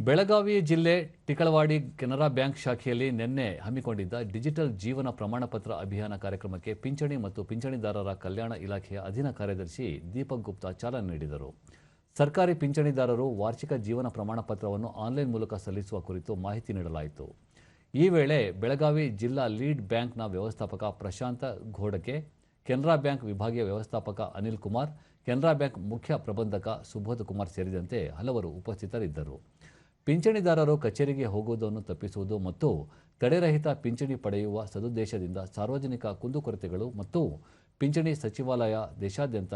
ಬೆಳಗಾವಿ ಜಿಲ್ಲೆ ಟಿಕಳವಾಡಿ ಕೆನರಾ ಬ್ಯಾಂಕ್ ಶಾಖೆಯಲ್ಲಿ ನಿನ್ನೆ ಹಮ್ಮಿಕೊಂಡಿದ್ದ ಡಿಜಿಟಲ್ ಜೀವನ ಪ್ರಮಾಣಪತ್ರ ಅಭಿಯಾನ ಕಾರ್ಯಕ್ರಮಕ್ಕೆ ಪಿಂಚಣಿ ಮತ್ತು ಪಿಂಚಣಿದಾರರ ಕಲ್ಯಾಣ ಇಲಾಖೆಯ ಅಧೀನ ಕಾರ್ಯದರ್ಶಿ ದೀಪಕ್ ಗುಪ್ತಾ ಚಾಲನೆ ನೀಡಿದರು. ಸರ್ಕಾರಿ ಪಿಂಚಣಿದಾರರು ವಾರ್ಷಿಕ ಜೀವನ ಪ್ರಮಾಣಪತ್ರವನ್ನು ಆನ್ಲೈನ್ ಮೂಲಕ ಸಲ್ಲಿಸುವ ಕುರಿತು ಮಾಹಿತಿ ನೀಡಲಾಯಿತು. ಈ ವೇಳೆ ಬೆಳಗಾವಿ ಜಿಲ್ಲಾ ಲೀಡ್ ಬ್ಯಾಂಕ್ನ ವ್ಯವಸ್ಥಾಪಕ ಪ್ರಶಾಂತ ಘೋಡಕೆ, ಕೆನರಾ ಬ್ಯಾಂಕ್ ವಿಭಾಗೀಯ ವ್ಯವಸ್ಥಾಪಕ ಅನಿಲ್ ಕುಮಾರ್, ಕೆನರಾ ಬ್ಯಾಂಕ್ ಮುಖ್ಯ ಪ್ರಬಂಧಕ ಸುಬೋಧ್ ಕುಮಾರ್ ಸೇರಿದಂತೆ ಹಲವರು ಉಪಸ್ಥಿತರಿದ್ದರು. ಪಿಂಚಣಿದಾರರು ಕಚೇರಿಗೆ ಹೋಗುವುದನ್ನು ತಪ್ಪಿಸುವುದು ಮತ್ತು ತಡೆರಹಿತ ಪಿಂಚಣಿ ಪಡೆಯುವ ಸದುದ್ದೇಶದಿಂದ ಸಾರ್ವಜನಿಕ ಕುಂದುಕೊರತೆಗಳು ಮತ್ತು ಪಿಂಚಣಿ ಸಚಿವಾಲಯ ದೇಶಾದ್ಯಂತ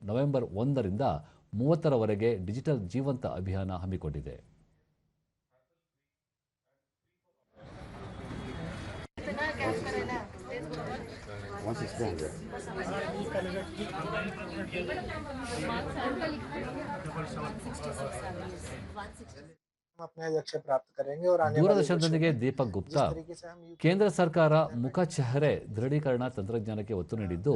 ನವೆಂಬರ್ 1ರಿಂದ 30ರವರೆಗೆ ಡಿಜಿಟಲ್ ಜೀವಂತ ಅಭಿಯಾನ ಹಮ್ಮಿಕೊಂಡಿದೆ. अपने लक्ष्य प्राप्त करेंगे और आने ದೂರದರ್ಶನದೊಂದಿಗೆ ದೀಪಕ್ ಗುಪ್ತಾ, ಕೇಂದ್ರ ಸರ್ಕಾರ ಮುಖ ಚೆಹರೆ ದೃಢೀಕರಣ ತಂತ್ರಜ್ಞಾನಕ್ಕೆ ಒತ್ತು ನೀಡಿದ್ದು,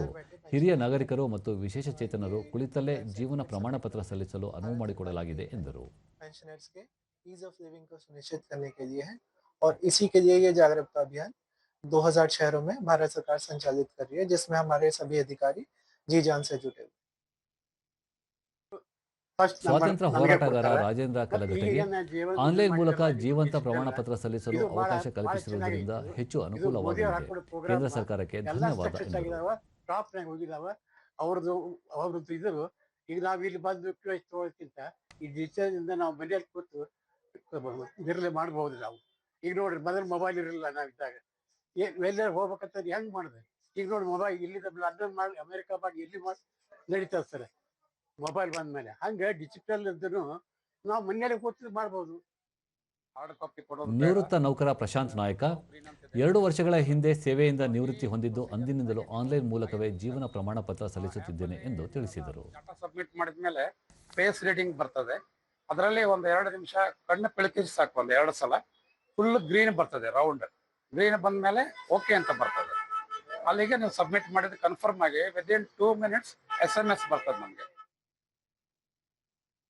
ಹಿರಿಯ ನಾಗರಿಕರು ಮತ್ತು ವಿಶೇಷಚೇತನರು ಕುಳಿತಲ್ಲೇ ಜೀವನ ಪ್ರಮಾಣಪತ್ರ ಸಲ್ಲಿಸಲು ಅನುವು ಮಾಡಿಕೊಡಲಾಗಿದೆ ಎಂದರು. पेंशनर्स के ईज ऑफ लिविंग को सुनिश्चित करने के लिए है और इसी के लिए ये जागरूकता अभियान 2000 शहरों में भारत सरकार संचालित कर रही है, जिसमें हमारे सभी अधिकारी जी जान से जुटे हुए. ಸ್ವಾತಂತ್ರ್ಯ ಹೋರಾಟಗಾರ ರಾಜೇಂದ್ರ ಕಲಘಟಗಿ ಆನ್ಲೈನ್ ಮೂಲಕ ಜೀವಂತ ಪ್ರಮಾಣಪತ್ರ ಸಲ್ಲಿಸಲು ಅವಕಾಶ ಕಲ್ಪಿಸಿರುವುದರಿಂದ ಹೆಚ್ಚು ಅನುಕೂಲವಾಗಿದೆ. ಕೇಂದ್ರ ಸರ್ಕಾರಕ್ಕೆ ಧನ್ಯವಾದ ಎಂದರು. ಈಗ ನಾವು ಇಲ್ಲಿ ಬಂದು ತಗೊಳ್ಳೋಕ್ಕಿಂತ ಈ ಡಿಜಿಟಲ್ ಇಂದ ನಾವು ಮನೆಯಲ್ಲಿ ಕೂತು ನಿರ್ಣಯ ಮಾಡಬಹುದು. ನಾವು ಈಗ ನೋಡ್ರಿ ಮೊದಲು ಮೊಬೈಲ್ ಇರಲಿಲ್ಲ, ನಾವಿದ್ದಾಗ ಎಲ್ಲರೂ ಹೋಗ್ಬೇಕಂತ ಹೆಂಗ್ ಮಾಡಿದೆ. ಈಗ ನೋಡಿ ಮೊಬೈಲ್ ಇಲ್ಲಿಂದ ಲಂಡನ್ ಮಾಡಿ ಅಮೆರಿಕಾ ಮಾಡಿ ಎಲ್ಲಿ ಮಾಡಿ ನಡೀತಾ ಸರ್ ಮೊಬೈಲ್ ಬಂದ ಮೇಲೆ. ಹಂಗೆ ಡಿಜಿಟಲ್ ಇದ್ದನು ನಾವು ಮನೆಯಲ್ಲಿ ಕೂತು ಮಾಡಬಹುದು. ನಿವೃತ್ತ ನೌಕರ ಪ್ರಶಾಂತ್ ನಾಯಕ 2 ವರ್ಷಗಳ ಹಿಂದೆ ಸೇವೆಯಿಂದ ನಿವೃತ್ತಿ ಹೊಂದಿದ್ದು, ಅಂದಿನಿಂದಲೂ ಆನ್ಲೈನ್ ಮೂಲಕವೇ ಜೀವನ ಪ್ರಮಾಣ ಪತ್ರ ಸಲ್ಲಿಸುತ್ತಿದ್ದೇನೆ ಎಂದು ತಿಳಿಸಿದರು. ಸಬ್ಮಿಟ್ ಮಾಡಿದ ಮೇಲೆ ಫೇಸ್ ರೀಡಿಂಗ್ ಬರ್ತದೆ. ಅದರಲ್ಲಿ ಒಂದು 2 ನಿಮಿಷ ಕಣ್ಣು ಬೆಳಕಿಸಿ ಸಾಕು, ಒಂದು 2 ಸಲ ಫುಲ್ ಗ್ರೀನ್ ಬರ್ತದೆ. ರೌಂಡ್ ಗ್ರೀನ್ ಬಂದ ಮೇಲೆ ಓಕೆ ಅಂತ ಬರ್ತದೆ. ಅಲ್ಲಿಗೆ ನೀವು ಸಬ್ಮಿಟ್ ಮಾಡಿದ ಕನ್ಫರ್ಮ್ ಆಗಿ ವಿದಿನ್ 2 ಮಿನಿಟ್ಸ್ SMS ಬರ್ತದೆ ನಮಗೆ.